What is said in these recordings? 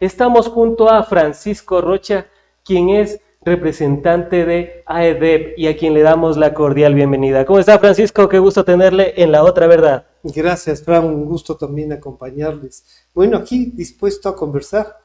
Estamos junto a Francisco Rocha, quien es representante de AEDEP y a quien le damos la cordial bienvenida. ¿Cómo está, Francisco? Qué gusto tenerle en La Otra Verdad. Gracias, Fran, un gusto también acompañarles. Bueno, aquí dispuesto a conversar,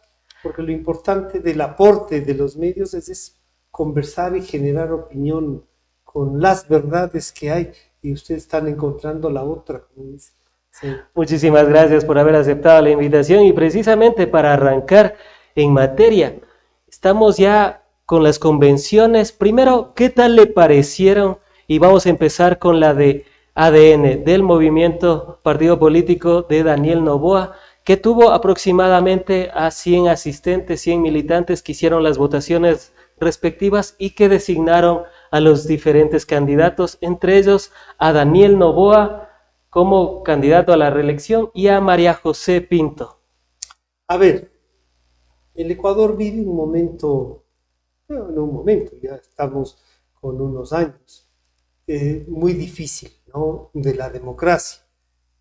porque lo importante del aporte de los medios es conversar y generar opinión con las verdades que hay, y ustedes están encontrando la otra, como dice. Sí. Muchísimas gracias por haber aceptado la invitación y precisamente para arrancar en materia, estamos ya con las convenciones. Primero, ¿qué tal le parecieron? Y vamos a empezar con la de ADN, del movimiento partido político de Daniel Noboa, que tuvo aproximadamente a 100 asistentes, 100 militantes que hicieron las votaciones respectivas y que designaron a los diferentes candidatos, entre ellos a Daniel Noboa como candidato a la reelección y a María José Pinto. A ver, el Ecuador vive un momento, bueno, no un momento, ya estamos con unos años, muy difícil, ¿no?, de la democracia.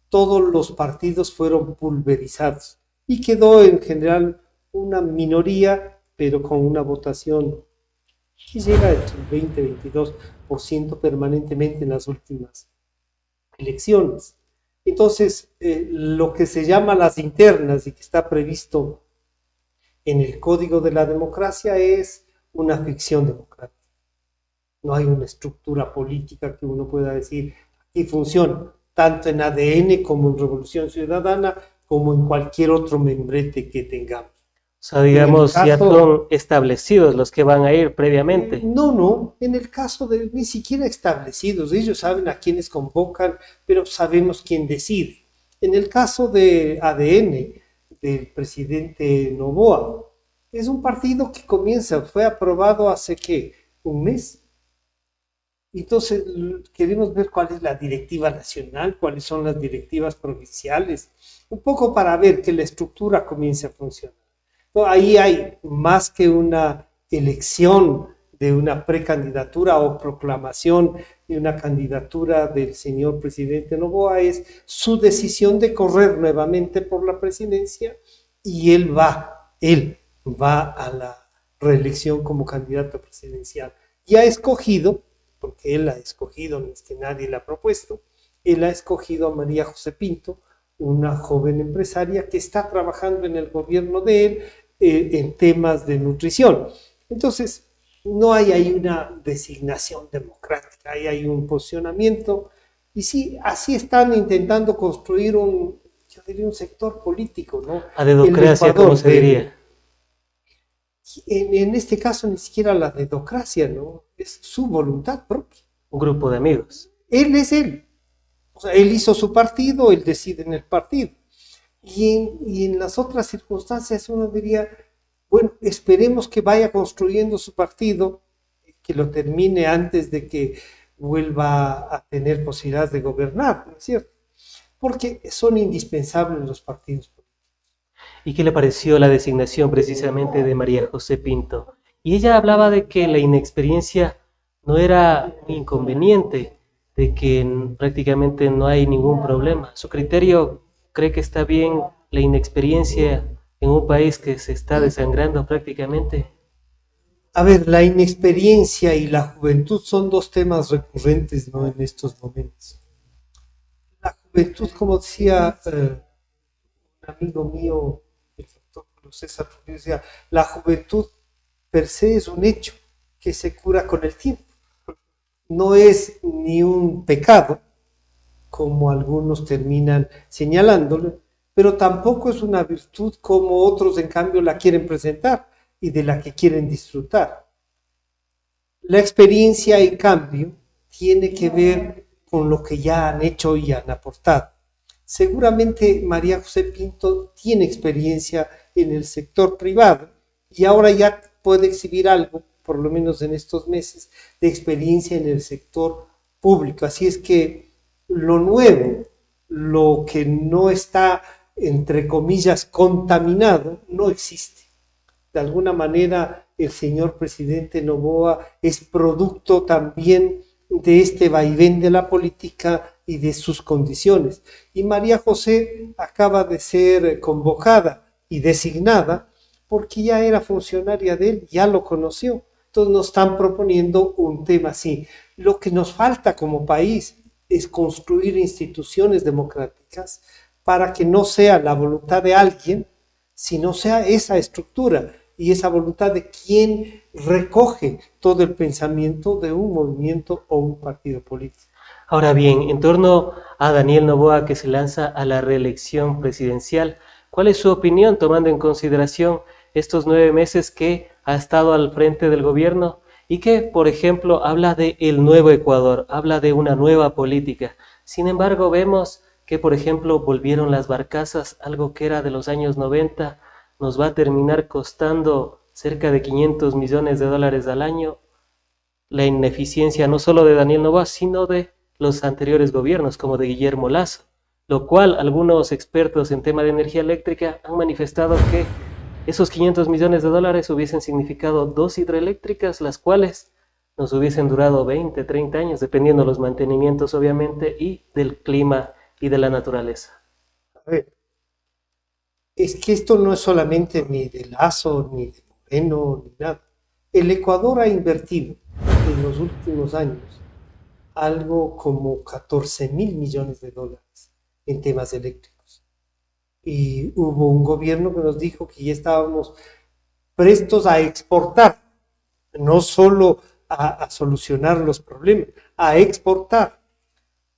Todos los partidos fueron pulverizados y quedó en general una minoría, pero con una votación que llega entre el 20 y 22% permanentemente en las últimas elecciones. Entonces, lo que se llama las internas y que está previsto en el Código de la Democracia es una ficción democrática. No hay una estructura política que uno pueda decir aquí funciona, tanto en ADN como en Revolución Ciudadana, como en cualquier otro membrete que tengamos. O sea, digamos, ya son establecidos los que van a ir previamente. No, en el caso de ni siquiera establecidos, ellos saben a quiénes convocan, pero sabemos quién decide. En el caso de ADN, del presidente Noboa, es un partido que fue aprobado hace, ¿qué?, un mes. Entonces, queremos ver cuál es la directiva nacional, cuáles son las directivas provinciales, un poco para ver que la estructura comience a funcionar. Ahí hay más que una elección de una precandidatura o proclamación de una candidatura del señor presidente Noboa, es su decisión de correr nuevamente por la presidencia y él va a la reelección como candidato presidencial. Y ha escogido, porque él ha escogido, no es que nadie le ha propuesto, él ha escogido a María José Pinto, una joven empresaria que está trabajando en el gobierno de él en temas de nutrición. Entonces, no hay ahí una designación democrática, ahí hay un posicionamiento, y sí, así están intentando construir yo diría un sector político, ¿no? A dedocracia, ¿cómo se diría? En este caso ni siquiera la dedocracia, ¿no? Es su voluntad propia. Un grupo de amigos. Él es él. O sea, él hizo su partido, él decide en el partido. Y en las otras circunstancias uno diría, bueno, esperemos que vaya construyendo su partido, que lo termine antes de que vuelva a tener posibilidades de gobernar, ¿no es cierto? Porque son indispensables los partidos políticos. ¿Y qué le pareció la designación precisamente de María José Pinto? Y ella hablaba de que la inexperiencia no era un inconveniente, de que prácticamente no hay ningún problema. ¿Su criterio cree que está bien la inexperiencia en un país que se está desangrando prácticamente? A ver, la inexperiencia y la juventud son dos temas recurrentes, ¿no?, en estos momentos. La juventud, como decía un amigo mío, el doctor Julio César, decía, la juventud per se es un hecho que se cura con el tiempo. No es ni un pecado, como algunos terminan señalándolo, pero tampoco es una virtud como otros en cambio la quieren presentar y de la que quieren disfrutar. La experiencia, en cambio, tiene que ver con lo que ya han hecho y han aportado. Seguramente María José Pinto tiene experiencia en el sector privado y ahora ya puede exhibir algo, por lo menos en estos meses, de experiencia en el sector público. Así es que lo nuevo, lo que no está, entre comillas, contaminado, no existe. De alguna manera, el señor presidente Noboa es producto también de este vaivén de la política y de sus condiciones. Y María José acaba de ser convocada y designada porque ya era funcionaria de él, ya lo conoció. Entonces nos están proponiendo un tema así. Lo que nos falta como país es construir instituciones democráticas para que no sea la voluntad de alguien, sino sea esa estructura y esa voluntad de quien recoge todo el pensamiento de un movimiento o un partido político. Ahora bien, en torno a Daniel Noboa que se lanza a la reelección presidencial, ¿cuál es su opinión tomando en consideración estos 9 meses que ha estado al frente del gobierno y que, por ejemplo, habla de el nuevo Ecuador, habla de una nueva política? Sin embargo, vemos que, por ejemplo, volvieron las barcazas, algo que era de los años 90, nos va a terminar costando cerca de 500 millones de dólares al año, la ineficiencia no solo de Daniel Noboa, sino de los anteriores gobiernos, como de Guillermo Lasso, lo cual algunos expertos en tema de energía eléctrica han manifestado que esos 500 millones de dólares hubiesen significado 2 hidroeléctricas, las cuales nos hubiesen durado 20, 30 años, dependiendo de los mantenimientos, obviamente, y del clima y de la naturaleza. A ver, es que esto no es solamente ni de Lazo, ni de Moreno, ni nada. El Ecuador ha invertido en los últimos años algo como 14.000 millones de dólares en temas eléctricos. Y hubo un gobierno que nos dijo que ya estábamos prestos a exportar, no solo a solucionar los problemas, a exportar.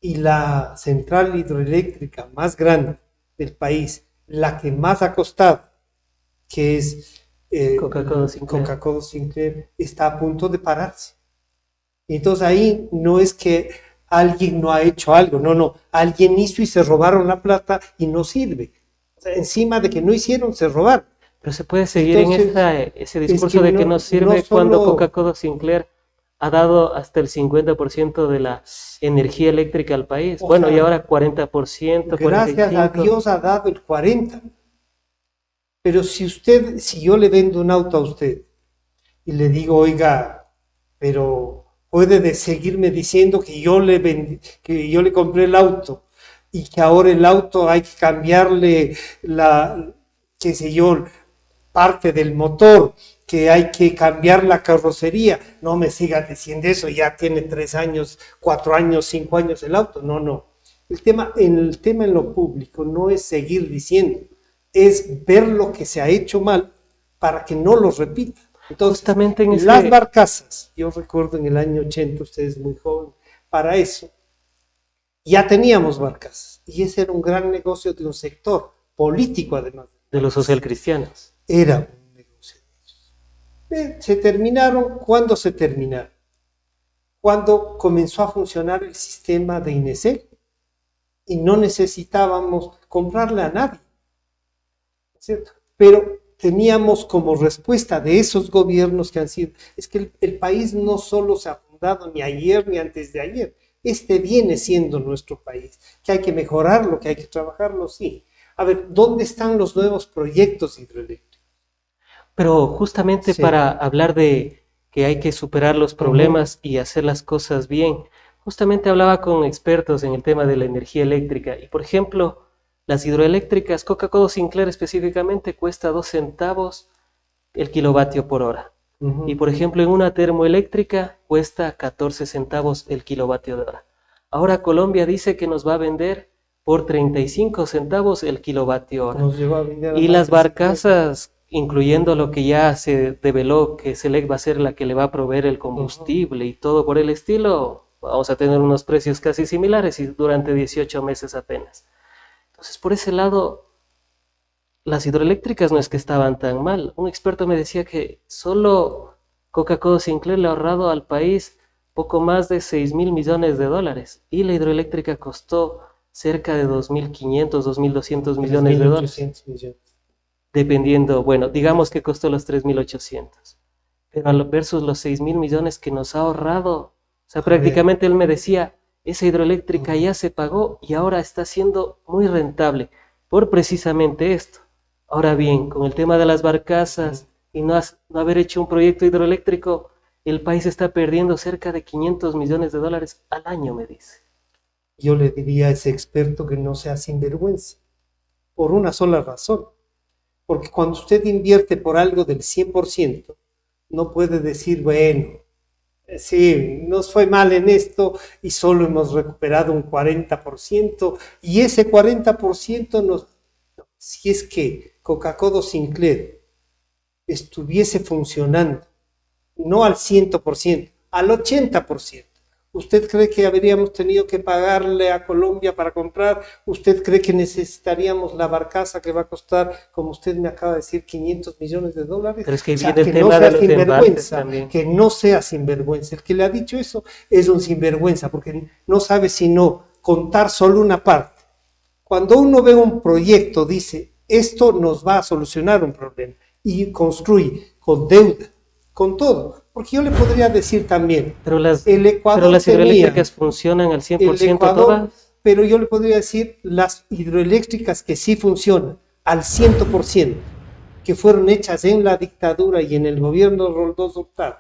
Y la central hidroeléctrica más grande del país, la que más ha costado, que es Coca-Cola Sinclair, está a punto de pararse. Entonces ahí no es que alguien no ha hecho algo, no, alguien hizo y se robaron la plata y no sirve. O sea, encima de que no hicieron, se robaron. Pero se puede seguir Entonces, en ese discurso de que no sirve cuando Coca-Cola Sinclair ha dado hasta el 50% de la energía eléctrica al país. Bueno, y ahora 40%, gracias 45%. a Dios ha dado el 40%. Pero si yo le vendo un auto a usted y le digo, oiga, pero puede seguirme diciendo que yo le compré el auto y que ahora el auto hay que cambiarle qué sé yo, parte del motor, que hay que cambiar la carrocería. No me siga diciendo eso, ya tiene 3 años, 4 años, 5 años el auto. No. El tema en lo público no es seguir diciendo, es ver lo que se ha hecho mal para que no lo repita. Entonces, justamente en las barcazas, yo recuerdo en el año 80, usted es muy joven, para eso ya teníamos barcazas y ese era un gran negocio de un sector político además. De los socialcristianos. Era un negocio de ellos. Se terminaron. ¿Cuándo se terminaron? Cuando comenzó a funcionar el sistema de INESEL y no necesitábamos comprarle a nadie, ¿cierto? Pero teníamos como respuesta de esos gobiernos que han sido, es que el país no solo se ha fundado ni ayer ni antes de ayer, este viene siendo nuestro país, que hay que mejorarlo, que hay que trabajarlo, sí. A ver, ¿dónde están los nuevos proyectos hidroeléctricos? Pero justamente Sí. para hablar de que hay que superar los problemas y hacer las cosas bien, justamente hablaba con expertos en el tema de la energía eléctrica y, por ejemplo, las hidroeléctricas, Coca-Cola Sinclair específicamente, cuesta 2 centavos el kilovatio por hora. Y, por ejemplo, en una termoeléctrica cuesta 14 centavos el kilovatio de hora. Ahora Colombia dice que nos va a vender por 35 centavos el kilovatio hora. Y las barcazas, incluyendo lo que ya se develó, que Selec va a ser la que le va a proveer el combustible y todo por el estilo, vamos a tener unos precios casi similares y durante 18 meses apenas. Entonces, por ese lado, las hidroeléctricas no es que estaban tan mal. Un experto me decía que solo Coca-Cola Sinclair le ha ahorrado al país poco más de 6.000 millones de dólares y la hidroeléctrica costó cerca de 2.500, 2.200 millones de dólares. Dependiendo, bueno, digamos que costó los 3.800. Pero versus los 6.000 millones que nos ha ahorrado, o sea, prácticamente él me decía, esa hidroeléctrica ya se pagó y ahora está siendo muy rentable por precisamente esto. Ahora bien, con el tema de las barcazas y no haber hecho un proyecto hidroeléctrico, el país está perdiendo cerca de 500 millones de dólares al año, me dice. Yo le diría a ese experto que no sea sinvergüenza, por una sola razón. Porque cuando usted invierte por algo del 100%, no puede decir, bueno, sí, nos fue mal en esto y solo hemos recuperado un 40%, y ese 40% si es que Coca-Cola Sinclair estuviese funcionando, no al 100%, al 80%. ¿Usted cree que habríamos tenido que pagarle a Colombia para comprar? ¿Usted cree que necesitaríamos la barcaza que va a costar, como usted me acaba de decir, 500 millones de dólares? Pero es que O sea, viene el que no tema sea de los embalses sinvergüenza, también. que no sea sinvergüenza. El que le ha dicho eso es un sinvergüenza, porque no sabe sino contar solo una parte. Cuando uno ve un proyecto, dice, esto nos va a solucionar un problema, y construye con deuda, con todo. Porque yo le podría decir también, Pero las, el pero Ecuador las tenía, hidroeléctricas funcionan al el 100% Ecuador, todas. pero yo le podría decir las hidroeléctricas que sí funcionan al 100%, que fueron hechas en la dictadura y en el gobierno de Roldós Hurtado,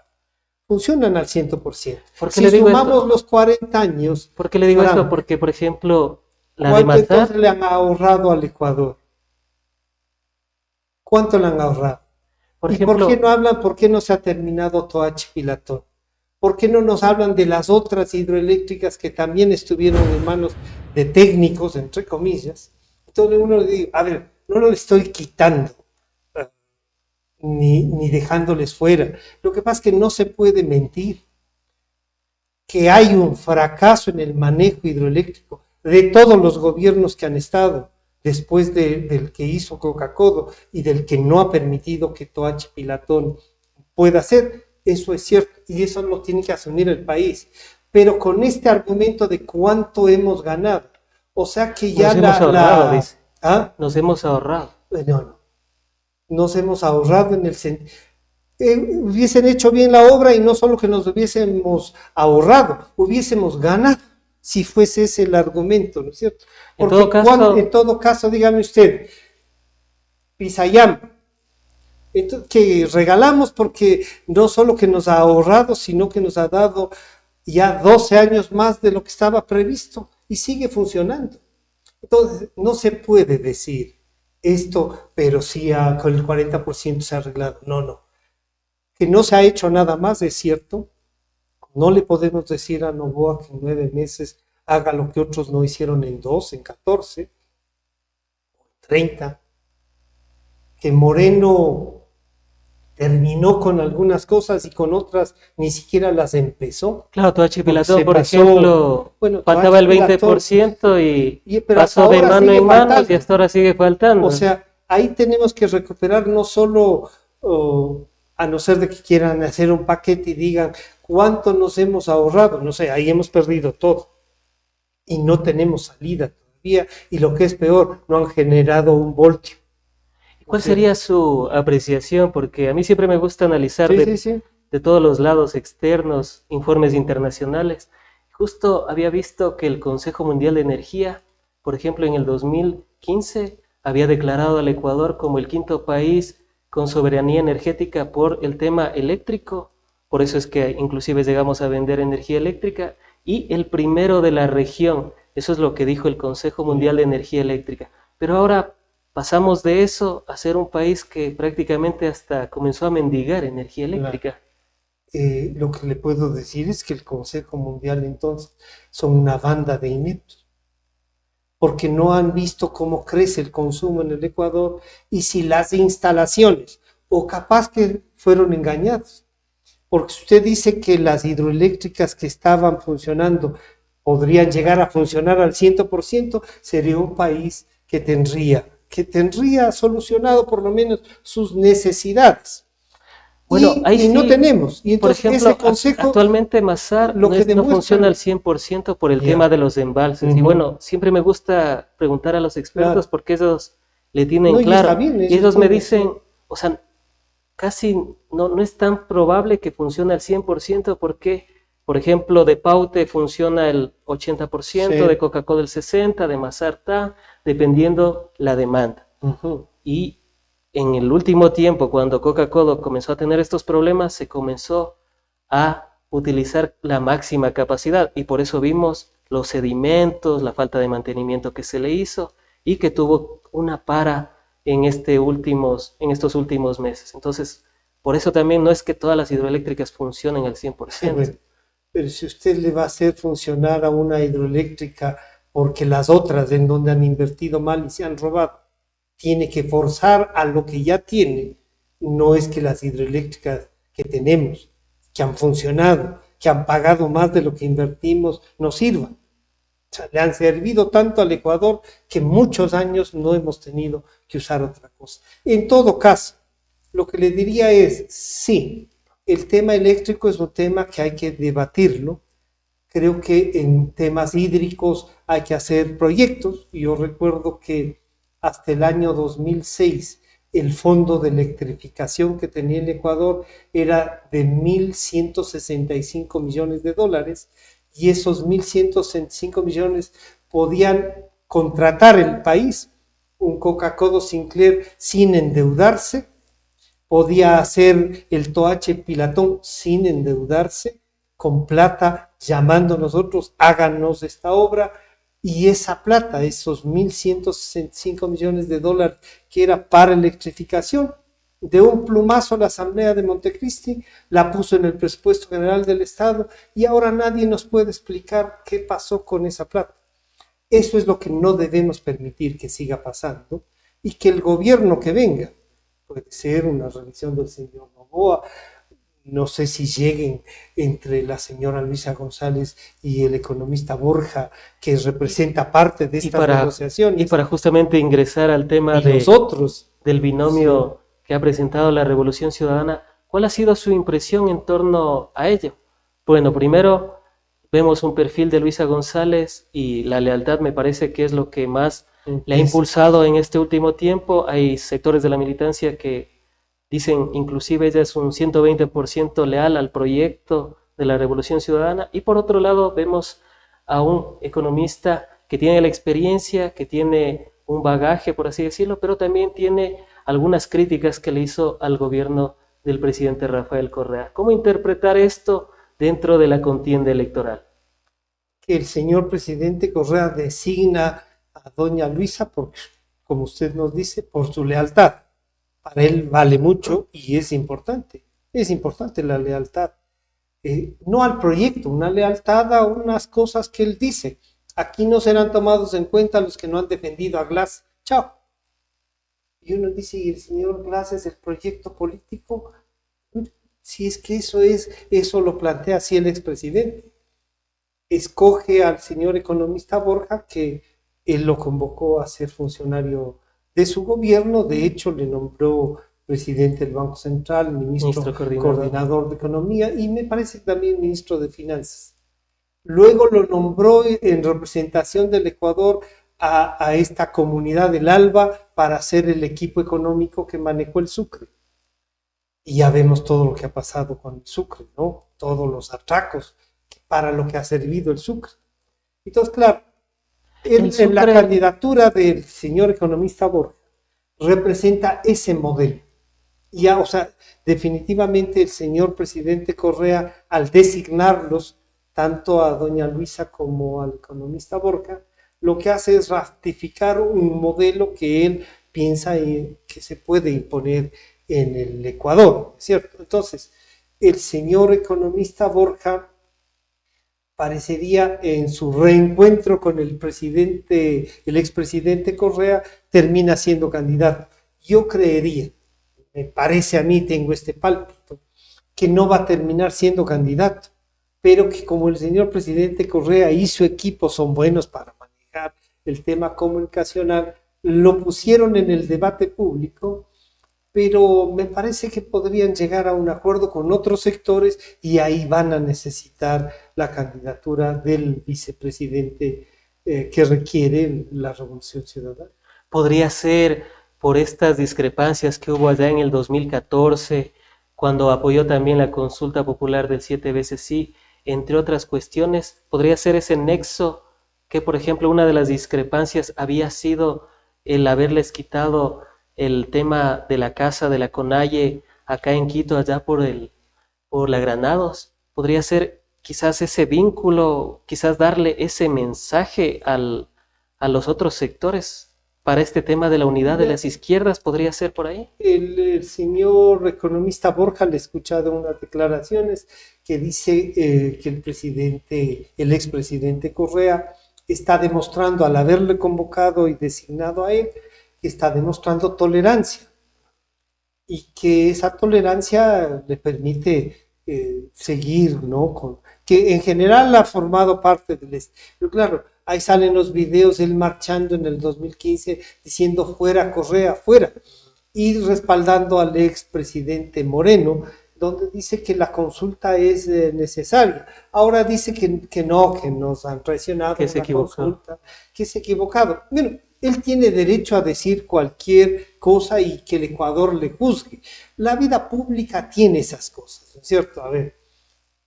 funcionan al 100%. ¿Por qué Si le digo sumamos esto? los 40 años, ¿Por qué le digo esto? Fran, Porque, por ejemplo, la de ¿cuánto entonces Mazar, le han ahorrado al Ecuador? ¿Cuánto le han ahorrado? por ¿Y por qué ejemplo, no hablan, por qué no se ha terminado Toachi Pilatón? ¿Por qué no nos hablan de las otras hidroeléctricas que también estuvieron en manos de técnicos, entre comillas? Entonces uno le dice, a ver, no lo estoy quitando, ni dejándoles fuera. Lo que pasa es que no se puede mentir, que hay un fracaso en el manejo hidroeléctrico de todos los gobiernos que han estado después del que hizo Coca-Cola y del que no ha permitido que Toachi Pilatón pueda hacer. Eso es cierto y eso lo tiene que asumir el país. Pero con este argumento de cuánto hemos ganado, o sea que ya nos hemos ahorrado, dice. ¿ah? Nos hemos ahorrado. No, nos hemos ahorrado en el sentido, hubiesen hecho bien la obra y no solo que nos hubiésemos ahorrado, hubiésemos ganado, si fuese ese el argumento, ¿no es cierto? En Porque todo en todo caso, dígame usted, Pisayam, que regalamos porque no solo que nos ha ahorrado, sino que nos ha dado ya 12 años más de lo que estaba previsto y sigue funcionando. Entonces, no se puede decir esto, pero sí con el 40% se ha arreglado. No. Que no se ha hecho nada más, es cierto. No le podemos decir a Noboa que en 9 meses haga lo que otros no hicieron en 2, en 14, 30. Que Moreno terminó con algunas cosas y con otras ni siquiera las empezó. Claro, Toachi Porque Pilatón, se por pasó, ejemplo, bueno, faltaba el Toachi Pilatón, 20% y pero hasta pasó de ahora mano sigue en mano y faltando. hasta ahora sigue faltando. O sea, ahí tenemos que recuperar no solo, a no ser de que quieran hacer un paquete y digan cuánto nos hemos ahorrado, no sé, ahí hemos perdido todo y no tenemos salida todavía y lo que es peor, no han generado un voltio. ¿Cuál sería su apreciación? Porque a mí siempre me gusta analizar Sí. de todos los lados externos, informes internacionales. Justo había visto que el Consejo Mundial de Energía, por ejemplo, en el 2015, había declarado al Ecuador como el quinto país con soberanía energética por el tema eléctrico. Por eso es que inclusive llegamos a vender energía eléctrica. Y el primero de la región. Eso es lo que dijo el Consejo Mundial de Energía Eléctrica. Pero ahora pasamos de eso a ser un país que prácticamente hasta comenzó a mendigar energía eléctrica. Lo que le puedo decir es que el Consejo Mundial entonces son una banda de ineptos, porque no han visto cómo crece el consumo en el Ecuador y si las instalaciones, o capaz que fueron engañados, porque usted dice que las hidroeléctricas que estaban funcionando podrían llegar a funcionar al 100%, sería un país que tendría solucionado por lo menos sus necesidades. Bueno, ahí y no sí, tenemos. Y por entonces ejemplo, ese consejo actualmente Mazar lo que no funciona demuestra, al 100% por el ya, tema de los embalses. Y bueno, siempre me gusta preguntar a los expertos claro, porque ellos le tienen no, y está claro. bien, Y eso ellos me todo, dicen, o sea, casi no es tan probable que funcione al 100% porque, por ejemplo, de Paute funciona el 80%, sí, de Coca-Cola el 60%, de Mazar está, dependiendo la demanda. ujú, Y en el último tiempo, cuando Coca-Cola comenzó a tener estos problemas, se comenzó a utilizar la máxima capacidad y por eso vimos los sedimentos, la falta de mantenimiento que se le hizo y que tuvo una para en estos últimos meses. Entonces, por eso también no es que todas las hidroeléctricas funcionen al 100%. Bueno, pero si usted le va a hacer funcionar a una hidroeléctrica porque las otras en donde han invertido mal y se han robado, tiene que forzar a lo que ya tiene. No es que las hidroeléctricas que tenemos, que han funcionado, que han pagado más de lo que invertimos, nos sirvan. O sea, le han servido tanto al Ecuador que muchos años no hemos tenido que usar otra cosa. En todo caso, lo que le diría es, sí, el tema eléctrico es un tema que hay que debatirlo. Creo que en temas hídricos hay que hacer proyectos. Yo recuerdo que hasta el año 2006 el fondo de electrificación que tenía el Ecuador era de 1.165 millones de dólares y esos 1.165 millones podían contratar el país, un Coca-Cola Sinclair sin endeudarse, podía hacer el Toache Pilatón sin endeudarse, con plata, llamando a nosotros, háganos esta obra, y esa plata, esos 1.165 millones de dólares que era para electrificación, de un plumazo la Asamblea de Montecristi la puso en el presupuesto general del Estado y ahora nadie nos puede explicar qué pasó con esa plata. Eso es lo que no debemos permitir que siga pasando y que el gobierno que venga, puede ser una revisión del señor Noboa, no sé si lleguen entre la señora Luisa González y el economista Borja, que representa parte de estas negociaciones. Y para justamente ingresar al tema del binomio que ha presentado la Revolución Ciudadana, ¿cuál ha sido su impresión en torno a ello? Bueno, primero vemos un perfil de Luisa González y la lealtad me parece que es lo que más le ha impulsado en este último tiempo. Hay sectores de la militancia que dicen, inclusive ella es un 120% leal al proyecto de la Revolución Ciudadana. Y por otro lado vemos a un economista que tiene la experiencia, que tiene un bagaje, por así decirlo, pero también tiene algunas críticas que le hizo al gobierno del presidente Rafael Correa. ¿Cómo interpretar esto dentro de la contienda electoral? Que el señor presidente Correa designa a doña Luisa, como usted nos dice, por su lealtad. Para él vale mucho y es importante la lealtad. No al proyecto, una lealtad a unas cosas que él dice. Aquí no serán tomados en cuenta los que no han defendido a Glass. Chao. Y uno dice, ¿y el señor Glass es el proyecto político? Si es que eso lo plantea así el expresidente. Escoge al señor economista Borja, que él lo convocó a ser funcionario de su gobierno, de hecho le nombró presidente del Banco Central, ministro coordinador de Economía y me parece también ministro de Finanzas. Luego lo nombró en representación del Ecuador a esta comunidad del ALBA para ser el equipo económico que manejó el Sucre. Y ya vemos todo lo que ha pasado con el Sucre, ¿no? Todos los atracos para lo que ha servido el Sucre. Entonces, claro, en la candidatura del señor economista Borja representa ese modelo. Ya, o sea, definitivamente el señor presidente Correa, al designarlos, tanto a doña Luisa como al economista Borja, lo que hace es ratificar un modelo que él piensa que se puede imponer en el Ecuador, ¿cierto? Entonces, el señor economista Borja parecería en su reencuentro con el expresidente Correa, termina siendo candidato. Yo creería, me parece a mí, tengo este pálpito, que no va a terminar siendo candidato, pero que como el señor presidente Correa y su equipo son buenos para manejar el tema comunicacional, lo pusieron en el debate público, pero me parece que podrían llegar a un acuerdo con otros sectores y ahí van a necesitar la candidatura del vicepresidente que requiere la Revolución Ciudadana. Podría ser por estas discrepancias que hubo allá en el 2014, cuando apoyó también la consulta popular del 7 veces sí, entre otras cuestiones, podría ser ese nexo que, por ejemplo, una de las discrepancias había sido el haberles quitado el tema de la casa de la CONAIE acá en Quito, allá por la Granados. Podría ser quizás ese vínculo, quizás darle ese mensaje a los otros sectores. para este tema de la unidad de las izquierdas, ¿podría ser por ahí? El señor economista Borja le he escuchado unas declaraciones que dice que el expresidente Correa está demostrando, al haberle convocado y designado a él, que está demostrando tolerancia y que esa tolerancia le permite seguir, ¿no? Que en general ha formado parte del... Pero claro, ahí salen los videos, él marchando en el 2015 diciendo fuera Correa, fuera, y respaldando al expresidente Moreno, donde dice que la consulta es necesaria. Ahora dice que no, que nos han traicionado Que se la equivocó. consulta, que es equivocado. Bueno, él tiene derecho a decir cualquier cosa y que el Ecuador le juzgue. La vida pública tiene esas cosas, ¿no es cierto? A ver,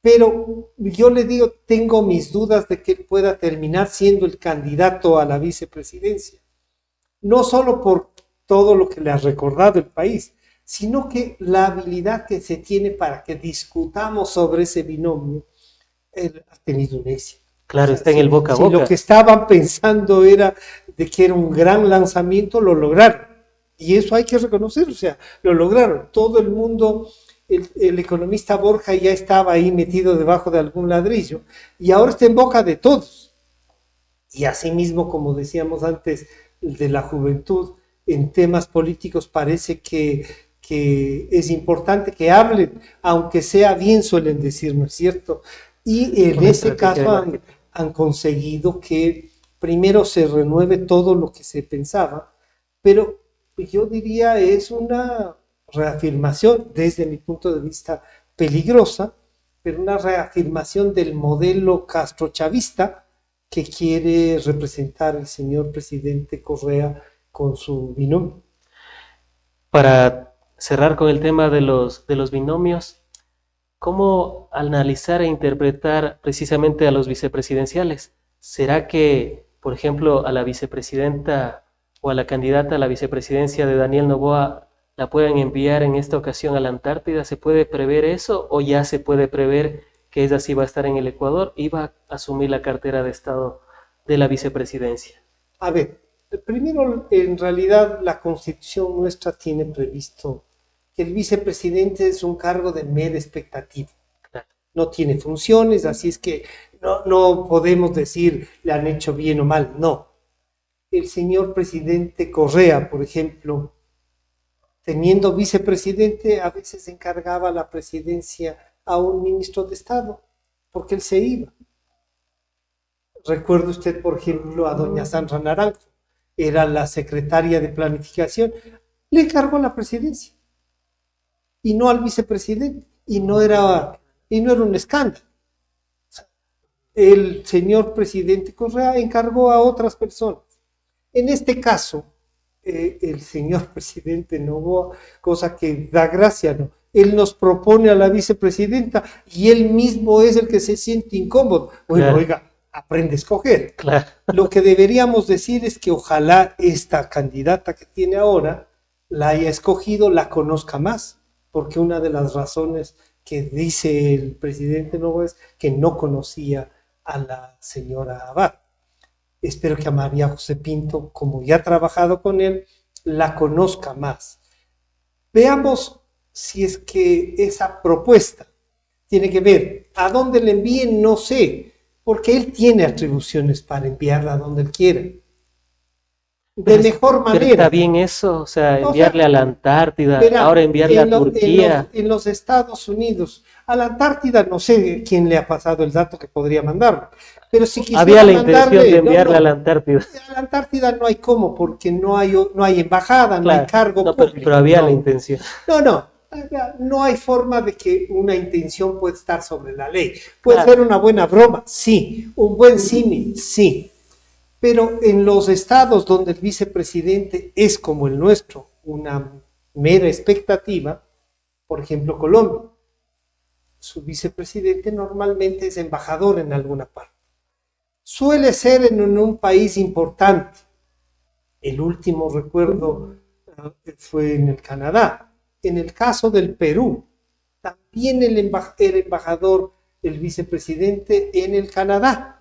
pero yo le digo, tengo mis dudas de que él pueda terminar siendo el candidato a la vicepresidencia. No solo por todo lo que le ha recordado el país, sino que la habilidad que se tiene para que discutamos sobre ese binomio, él ha tenido un éxito. Claro, está en el boca a Si boca. lo que estaban pensando era de que era un gran lanzamiento, lo lograron. Y eso hay que reconocer, o sea, lo lograron. Todo el mundo, el economista Borja ya estaba ahí metido debajo de algún ladrillo y ahora está en boca de todos. Y asimismo, como decíamos antes, de la juventud, en temas políticos parece que es importante que hablen, aunque sea bien, suelen decir, ¿no es cierto? Y en ese caso han conseguido que primero se renueve todo lo que se pensaba, pero yo diría es una reafirmación, desde mi punto de vista, peligrosa, pero una reafirmación del modelo castrochavista que quiere representar el señor presidente Correa con su binomio. Para cerrar con el tema de los binomios, ¿cómo analizar e interpretar precisamente a los vicepresidenciales? ¿Será que, por ejemplo, a la vicepresidenta o a la candidata a la vicepresidencia de Daniel Noboa la pueden enviar en esta ocasión a la Antártida? ¿Se puede prever eso o ya se puede prever que ella sí va a estar en el Ecuador y va a asumir la cartera de Estado de la vicepresidencia? A ver, primero, en realidad la Constitución nuestra tiene previsto que el vicepresidente es un cargo de mera expectativa. No tiene funciones, así es que no podemos decir le han hecho bien o mal, no. El señor presidente Correa, por ejemplo, teniendo vicepresidente, a veces encargaba la presidencia a un ministro de Estado, porque él se iba. Recuerde usted, por ejemplo, a doña Sandra Naranjo, era la secretaria de planificación, le encargó la presidencia y no al vicepresidente, y no era un escándalo. El señor presidente Correa encargó a otras personas. En este caso, el señor presidente Noboa, cosa que da gracia, ¿no? Él nos propone a la vicepresidenta y él mismo es el que se siente incómodo. Bueno, claro. Oiga, aprende a escoger. Claro. Lo que deberíamos decir es que ojalá esta candidata que tiene ahora la haya escogido, la conozca más, porque una de las razones que dice el presidente Noboa es que no conocía a la señora Abad. Espero que a María José Pinto, como ya ha trabajado con él, la conozca más. Veamos si es que esa propuesta tiene que ver. ¿A dónde le envíen? No sé, porque él tiene atribuciones para enviarla a donde él quiera. De mejor manera. Pero está bien eso, o sea, enviarle a la Antártida, ahora enviarle a Turquía. En los Estados Unidos, a la Antártida no sé quién le ha pasado el dato que podría mandarlo, pero si quisiera había la intención de enviarle a la Antártida. A la Antártida no hay cómo, porque no hay embajada, claro, no hay cargo público. Pero había la intención. No hay forma de que una intención pueda estar sobre la ley. Puede ser una buena broma, sí, un buen símil, sí. Pero en los estados donde el vicepresidente es como el nuestro, una mera expectativa, por ejemplo Colombia, su vicepresidente normalmente es embajador en alguna parte. Suele ser en un país importante. El último recuerdo fue en el Canadá. En el caso del Perú, también el embajador, el vicepresidente en el Canadá.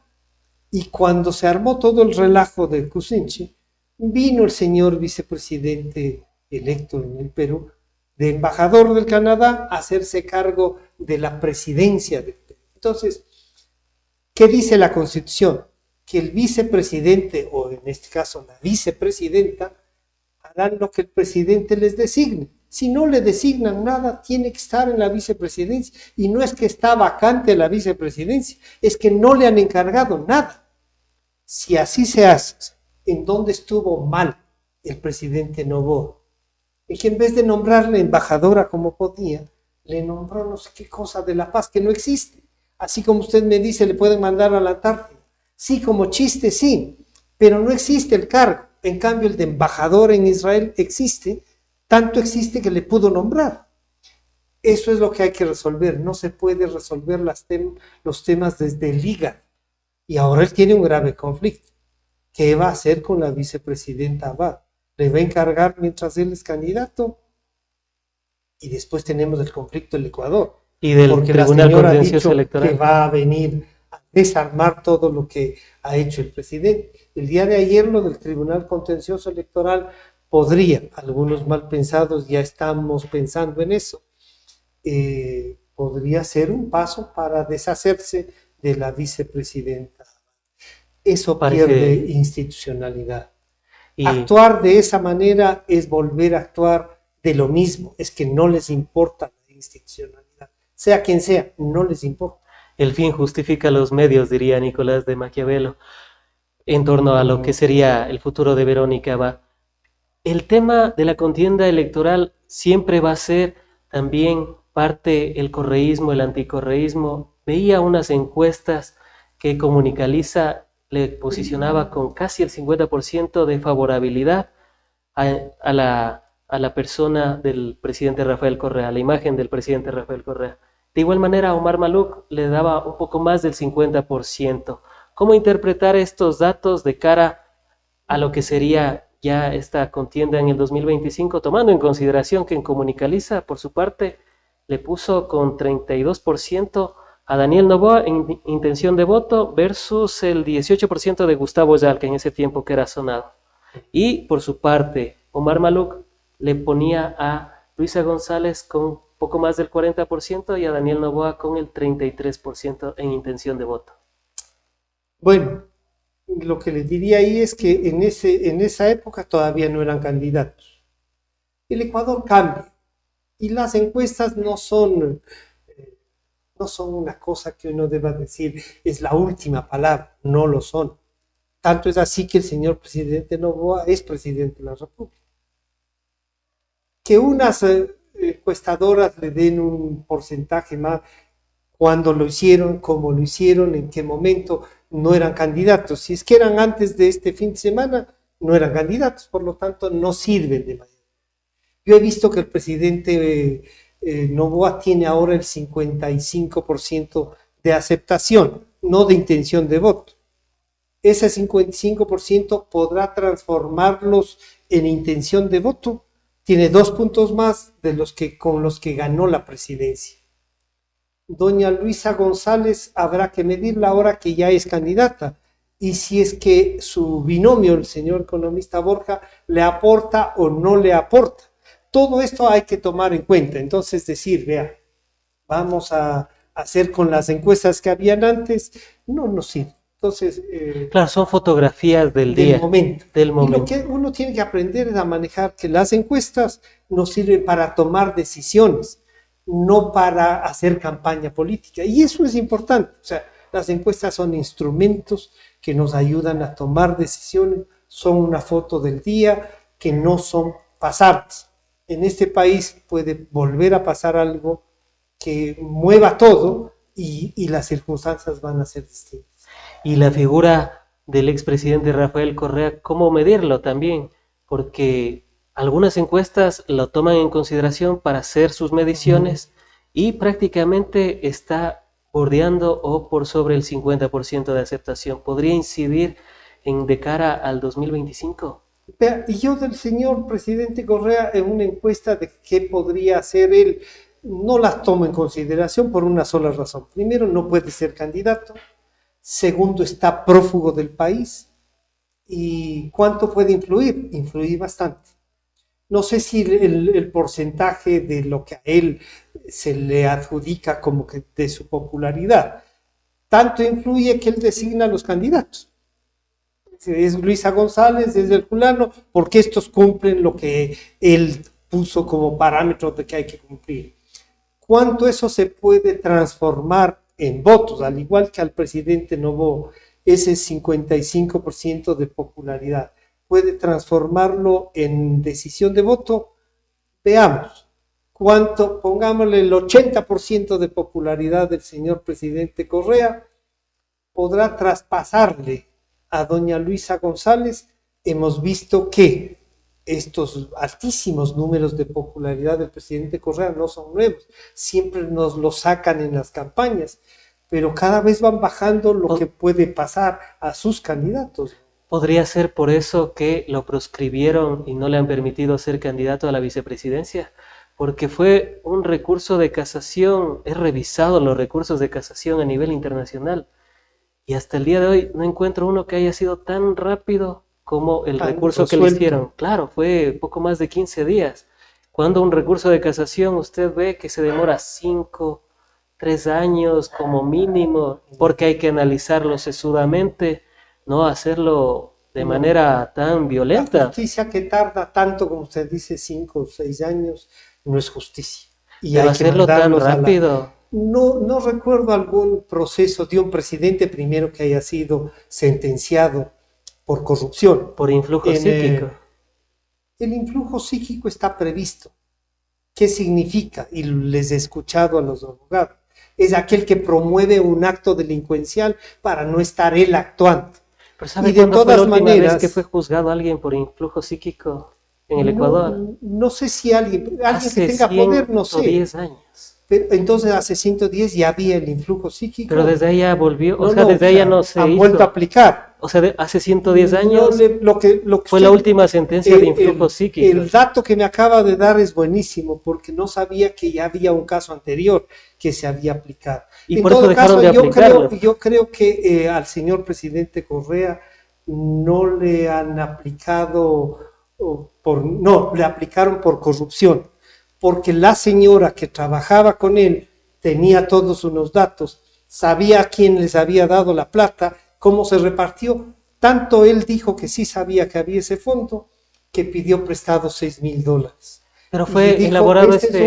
Y cuando se armó todo el relajo de Kuczynski, Vino el señor vicepresidente electo en el Perú, de embajador del Canadá, a hacerse cargo de la presidencia del Perú. Entonces, ¿qué dice la Constitución? Que el vicepresidente, o en este caso la vicepresidenta, harán lo que el presidente les designe. Si no le designan nada, tiene que estar en la vicepresidencia. Y no es que está vacante la vicepresidencia, es que no le han encargado nada. Si así se hace, ¿en dónde estuvo mal el presidente Noboa? En que en vez de nombrarle embajadora como podía, le nombró no sé qué cosa de la paz que no existe. Así como usted me dice, le pueden mandar a la Antártida. Sí, como chiste, sí, pero no existe el cargo. En cambio, el de embajador en Israel existe, tanto existe que le pudo nombrar. Eso es lo que hay que resolver. No se puede resolver los temas desde el hígado. Y ahora él tiene un grave conflicto. ¿Qué va a hacer con la vicepresidenta Abad? ¿Le va a encargar mientras él es candidato? Y después tenemos el conflicto del Ecuador. Y del porque Tribunal la señora ha Contencioso dicho Electoral. que va a venir a desarmar todo lo que ha hecho el presidente. El día de ayer lo del Tribunal Contencioso Electoral podría, algunos mal pensados ya estamos pensando en eso, podría ser un paso para deshacerse de la vicepresidenta. Eso pierde institucionalidad. Y actuar de esa manera es volver a actuar de lo mismo, es que no les importa la institucionalidad, sea quien sea, no les importa. El fin justifica los medios, diría Nicolás de Maquiavelo, en torno a lo que sería el futuro de Verónica Abad. El tema de la contienda electoral siempre va a ser también parte el correísmo, el anticorreísmo. Veía unas encuestas que Comunicaliza le posicionaba con casi el 50% de favorabilidad a la persona del presidente Rafael Correa, a la imagen del presidente Rafael Correa. De igual manera, Omar Maluk le daba un poco más del 50%. ¿Cómo interpretar estos datos de cara a lo que sería ya esta contienda en el 2025, tomando en consideración que en Comunicaliza, por su parte, le puso con 32% a Daniel Noboa en intención de voto versus el 18% de Gustavo Yalca en ese tiempo que era sonado? Y por su parte, Omar Maluk le ponía a Luisa González con poco más del 40% y a Daniel Noboa con el 33% en intención de voto. Bueno, lo que les diría ahí es que en esa época todavía no eran candidatos. El Ecuador cambia y las encuestas no son una cosa que uno deba decir es la última palabra, no lo son. Tanto es así que el señor presidente Noboa es presidente de la República. Que unas encuestadoras le den un porcentaje más, cuando lo hicieron, cómo lo hicieron, en qué momento, no eran candidatos. Si es que eran antes de este fin de semana, no eran candidatos, por lo tanto no sirven de manera. Yo he visto que el presidente Noboa tiene ahora el 55% de aceptación, no de intención de voto. Ese 55% podrá transformarlos en intención de voto. Tiene 2 puntos más de con los que ganó la presidencia. Doña Luisa González habrá que medirla ahora que ya es candidata, y si es que su binomio, el señor economista Borja, le aporta o no le aporta. Todo esto hay que tomar en cuenta. Entonces decir, vea, vamos a hacer con las encuestas que habían antes, no nos sirve. Entonces, claro, son fotografías del día, momento. Del momento. Y lo que uno tiene que aprender es a manejar que las encuestas nos sirven para tomar decisiones, no para hacer campaña política. Y eso es importante. O sea, las encuestas son instrumentos que nos ayudan a tomar decisiones, son una foto del día que no son pasables. En este país puede volver a pasar algo que mueva todo y las circunstancias van a ser distintas. Y la figura del expresidente Rafael Correa, ¿cómo medirlo también? Porque algunas encuestas lo toman en consideración para hacer sus mediciones y prácticamente está bordeando o por sobre el 50% de aceptación. ¿Podría incidir de cara al 2025? Y yo del señor presidente Correa en una encuesta de qué podría hacer él, no las tomo en consideración por una sola razón. Primero, no puede ser candidato. Segundo, está prófugo del país. ¿Y cuánto puede influir? Influir bastante. No sé si el porcentaje de lo que a él se le adjudica como que de su popularidad, tanto influye que él designa a los candidatos. Es Luisa González, es el fulano, porque estos cumplen lo que él puso como parámetro de que hay que cumplir. ¿Cuánto eso se puede transformar en votos? Al igual que al presidente Noboa, ese 55% de popularidad, ¿puede transformarlo en decisión de voto? Veamos. ¿Cuánto? Pongámosle el 80% de popularidad del señor presidente Correa, podrá traspasarle a doña Luisa González. Hemos visto que estos altísimos números de popularidad del presidente Correa no son nuevos, siempre nos lo sacan en las campañas, pero cada vez van bajando lo que puede pasar a sus candidatos. ¿Podría ser por eso que lo proscribieron y no le han permitido ser candidato a la vicepresidencia? Porque fue un recurso de casación, he revisado los recursos de casación a nivel internacional y hasta el día de hoy no encuentro uno que haya sido tan rápido como el recurso que le hicieron. Claro, fue poco más de 15 días. Cuando un recurso de casación usted ve que se demora 5, 3 años como mínimo, porque hay que analizarlo sesudamente, no hacerlo de manera tan violenta. La justicia que tarda tanto, como usted dice, 5 o 6 años, no es justicia. Y hay hacerlo tan rápido. No recuerdo algún proceso de un presidente primero que haya sido sentenciado por corrupción. Por influjo psíquico. El influjo psíquico está previsto. ¿Qué significa? Y les he escuchado a los abogados. Es aquel que promueve un acto delincuencial para no estar él actuando. Pero ¿sabe cuándo fue la última vez que fue juzgado alguien por influjo psíquico en el Ecuador? No sé si alguien que tenga poder, no sé. 110 años. Pero entonces hace 110 ya había el influjo psíquico. Pero desde ahí ya volvió, desde ahí ya no se han vuelto a aplicar. O sea, hace 110 años lo que fue la última sentencia de influjo psíquico. El dato que me acaba de dar es buenísimo, porque no sabía que ya había un caso anterior que se había aplicado. Y por eso dejaron de aplicarlo. Yo creo que al señor presidente Correa no le han aplicado, le aplicaron por corrupción, porque la señora que trabajaba con él tenía todos unos datos, sabía a quién les había dado la plata, cómo se repartió. Tanto él dijo que sí sabía que había ese fondo, que pidió prestado $6,000. Pero fue dijo, elaborado ese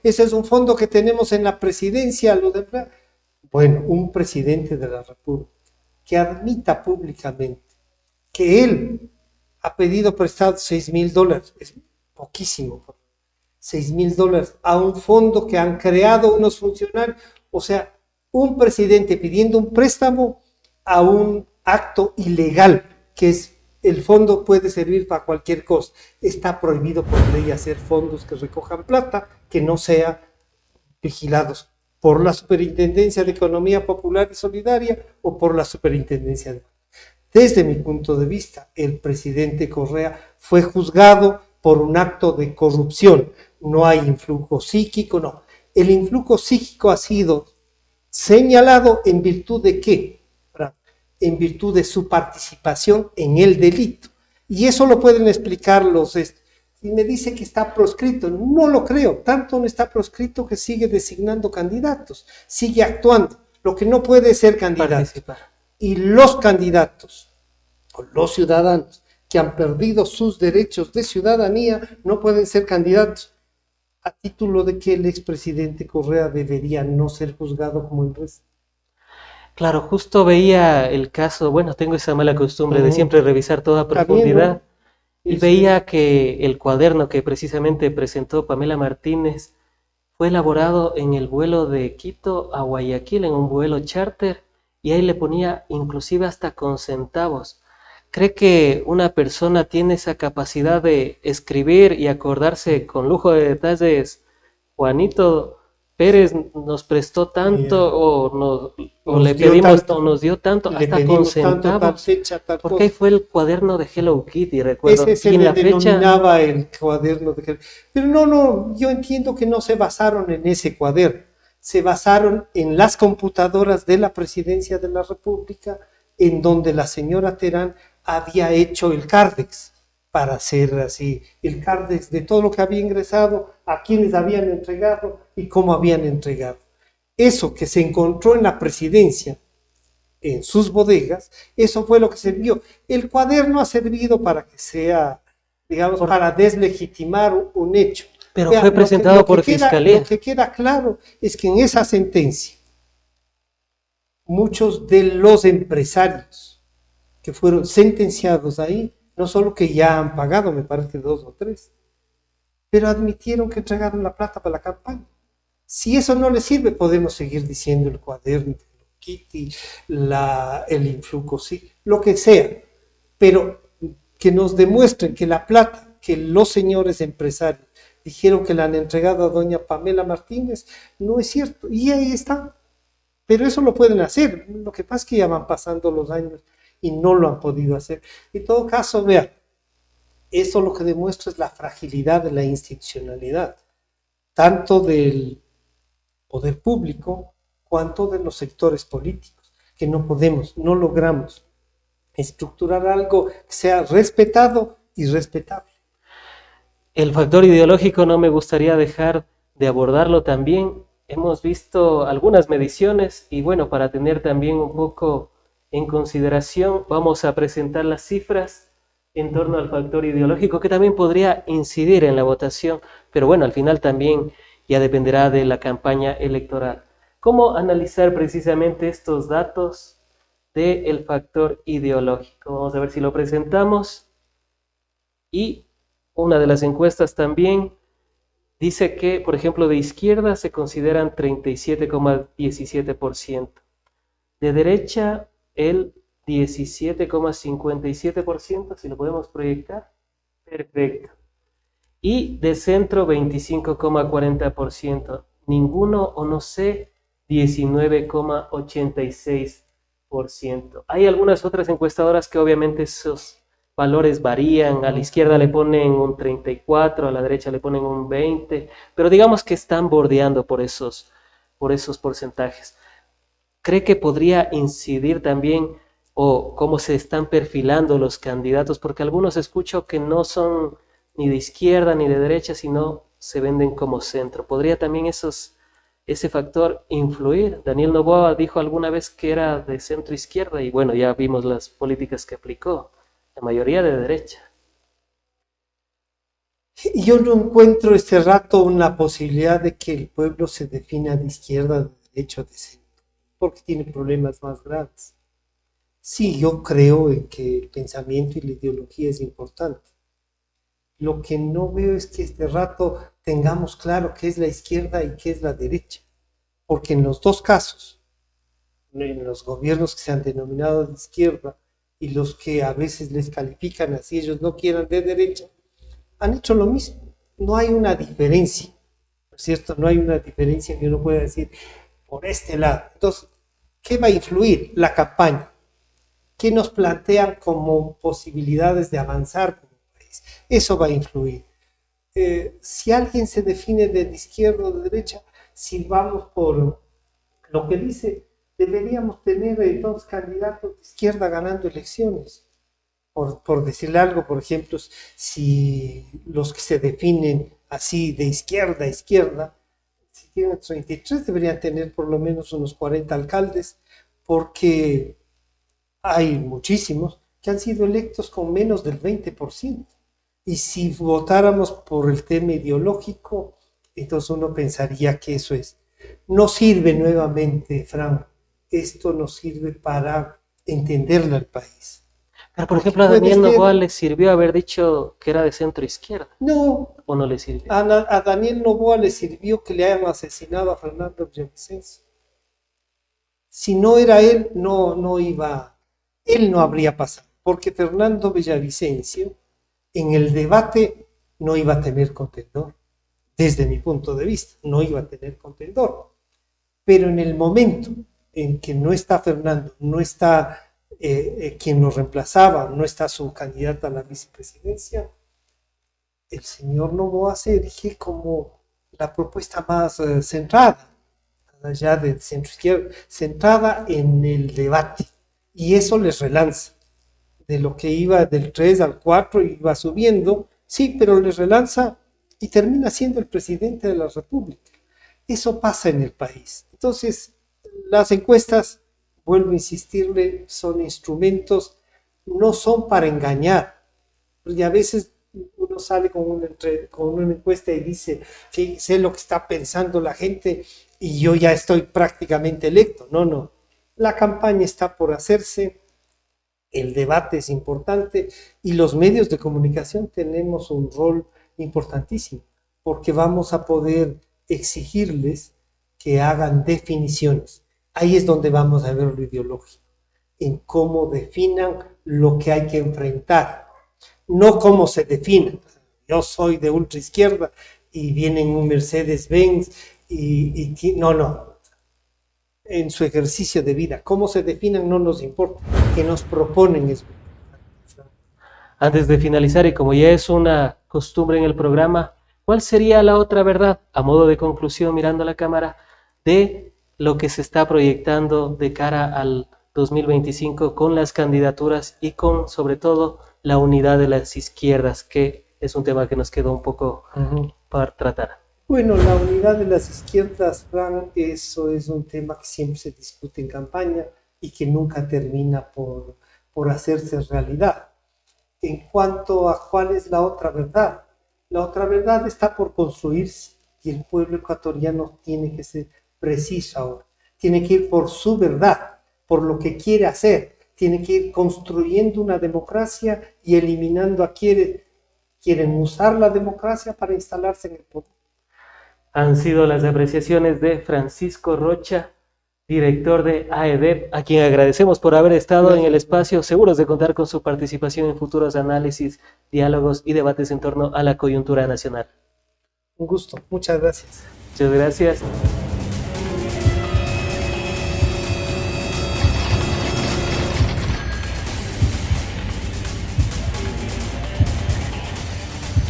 es un fondo que tenemos en la presidencia. Bueno, un presidente de la República que admita públicamente que él ha pedido prestado $6,000, es poquísimo, $6,000 a un fondo que han creado unos funcionarios. O sea, un presidente pidiendo un préstamo a un acto ilegal, que es el fondo puede servir para cualquier cosa. Está prohibido por ley hacer fondos que recojan plata que no sean vigilados por la Superintendencia de Economía Popular y Solidaria o por la Superintendencia de... Desde mi punto de vista, el presidente Correa fue juzgado por un acto de corrupción. No hay influjo psíquico, no. El influjo psíquico ha sido señalado en virtud de ¿qué? En virtud de su participación en el delito. Y eso lo pueden explicar los... Y me dice que está proscrito. No lo creo. Tanto no está proscrito que sigue designando candidatos. Sigue actuando. Lo que no puede ser candidato. Participar. Y los candidatos, o los ciudadanos que han perdido sus derechos de ciudadanía, no pueden ser candidatos. A título de que el expresidente Correa debería no ser juzgado como el resto. Claro, justo veía el caso, bueno, tengo esa mala costumbre de siempre revisar toda profundidad, y veía que el cuaderno que precisamente presentó Pamela Martínez fue elaborado en el vuelo de Quito a Guayaquil, en un vuelo charter, y ahí le ponía inclusive hasta con centavos. ¿Cree que una persona tiene esa capacidad de escribir y acordarse con lujo de detalles? Juanito Pérez nos prestó tanto, o le pedimos, o nos dio tanto, hasta con centavos, porque ahí fue el cuaderno de Hello Kitty, recuerdo. Ese se le denominaba el cuaderno de Hello Kitty. Pero no, yo entiendo que no se basaron en ese cuaderno, se basaron en las computadoras de la Presidencia de la República, en donde la señora Terán había hecho el Cardex para hacer así el Cardex de todo lo que había ingresado, a quienes habían entregado y cómo habían entregado. Eso que se encontró en la presidencia, en sus bodegas, eso fue lo que sirvió. El cuaderno ha servido para que sea, digamos, para deslegitimar un hecho. Pero Vea, fue presentado por Fiscalía. Lo que queda claro es que en esa sentencia, muchos de los empresarios que fueron sentenciados ahí, no solo que ya han pagado, me parece 2 o 3, pero admitieron que entregaron la plata para la campaña. Si eso no les sirve, podemos seguir diciendo el cuaderno, Kitty, el influjo, sí, lo que sea, pero que nos demuestren que la plata que los señores empresarios dijeron que le han entregado a doña Pamela Martínez, no es cierto, y ahí está. Pero eso lo pueden hacer, lo que pasa es que ya van pasando los años y no lo han podido hacer. En todo caso, vean, eso lo que demuestra es la fragilidad de la institucionalidad, tanto del poder público cuanto de los sectores políticos, que no podemos, no logramos estructurar algo que sea respetado y respetable. El factor ideológico no me gustaría dejar de abordarlo también. Hemos visto algunas mediciones y bueno, para tener también un poco en consideración, vamos a presentar las cifras en torno al factor ideológico que también podría incidir en la votación, pero bueno, al final también ya dependerá de la campaña electoral. ¿Cómo analizar precisamente estos datos del factor ideológico? Vamos a ver si lo presentamos. Y una de las encuestas también dice que, por ejemplo, de izquierda se consideran 37,17%, de derecha el 17,57%, si lo podemos proyectar, perfecto, y de centro 25,40%, ninguno o no sé 19,86%. Hay algunas otras encuestadoras que obviamente esos valores varían, a la izquierda le ponen un 34, a la derecha le ponen un 20, pero digamos que están bordeando por esos porcentajes. ¿Cree que podría incidir también o cómo se están perfilando los candidatos? Porque algunos escucho que no son ni de izquierda ni de derecha, sino se venden como centro. ¿Podría también ese factor influir? Daniel Noboa dijo alguna vez que era de centro izquierda y bueno, ya vimos las políticas que aplicó, la mayoría de derecha. Yo no encuentro este rato una posibilidad de que el pueblo se defina de izquierda, de derecha o de centro, porque tiene problemas más graves. Sí, yo creo en que el pensamiento y la ideología es importante. Lo que no veo es que este rato tengamos claro qué es la izquierda y qué es la derecha, porque en los dos casos, en los gobiernos que se han denominado de izquierda y los que a veces les califican así, ellos no quieran de derecha, han hecho lo mismo. No hay una diferencia, ¿no es cierto? No hay una diferencia que uno pueda decir por este lado. Entonces, ¿qué va a influir? La campaña. ¿Qué nos plantean como posibilidades de avanzar como país? Eso va a influir. Si alguien se define de izquierda o de derecha, si vamos por lo que dice, deberíamos tener dos candidatos de izquierda ganando elecciones. Por decirle algo, por ejemplo, si los que se definen así de izquierda a izquierda, si tienen 33, deberían tener por lo menos unos 40 alcaldes, porque hay muchísimos que han sido electos con menos del 20%. Y si votáramos por el tema ideológico, entonces uno pensaría que eso es. No sirve nuevamente, Fran, esto nos sirve para entenderle al país. Pero por ejemplo a Daniel Noboa le sirvió haber dicho que era de centro izquierda. No. ¿O no le sirvió? A Daniel Noboa le sirvió que le hayan asesinado a Fernando Villavicencio. Si no era él, él no habría pasado, porque Fernando Villavicencio en el debate no iba a tener contendor, desde mi punto de vista, no iba a tener contendor. Pero en el momento en que no está Fernando, no está quien lo reemplazaba, no está su candidata a la vicepresidencia, el señor Noboa se erige como la propuesta más centrada, allá del centro izquierdo, centrada en el debate, y eso les relanza. de lo que iba del 3 al 4, iba subiendo, sí, pero le relanza y termina siendo el presidente de la República. Eso pasa en el país. Entonces, las encuestas, vuelvo a insistirle, son instrumentos, no son para engañar. Y a veces uno sale con una encuesta y dice, sí, sé lo que está pensando la gente y yo ya estoy prácticamente electo. No, no. La campaña está por hacerse, el debate es importante y los medios de comunicación tenemos un rol importantísimo porque vamos a poder exigirles que hagan definiciones. Ahí es donde vamos a ver lo ideológico, en cómo definan lo que hay que enfrentar, no cómo se definen. Yo soy de ultra izquierda y viene un Mercedes-Benz no, no. En su ejercicio de vida, cómo se definan no nos importa, que nos proponen es importante. Antes de finalizar, y como ya es una costumbre en el programa, ¿cuál sería la otra verdad, a modo de conclusión, mirando a la cámara, de lo que se está proyectando de cara al 2025 con las candidaturas y con, sobre todo, la unidad de las izquierdas, que es un tema que nos quedó un poco para tratar? Bueno, la unidad de las izquierdas, Fran, eso es un tema que siempre se discute en campaña y que nunca termina por hacerse realidad. En cuanto a cuál es la otra verdad está por construirse y el pueblo ecuatoriano tiene que ser preciso ahora, tiene que ir por su verdad, por lo que quiere hacer, tiene que ir construyendo una democracia y eliminando a quienes quieren usar la democracia para instalarse en el poder. Han sido las apreciaciones de Francisco Rocha, director de AEDEP, a quien agradecemos por haber estado en el espacio, seguros de contar con su participación en futuros análisis, diálogos y debates en torno a la coyuntura nacional. Un gusto, muchas gracias. Muchas gracias.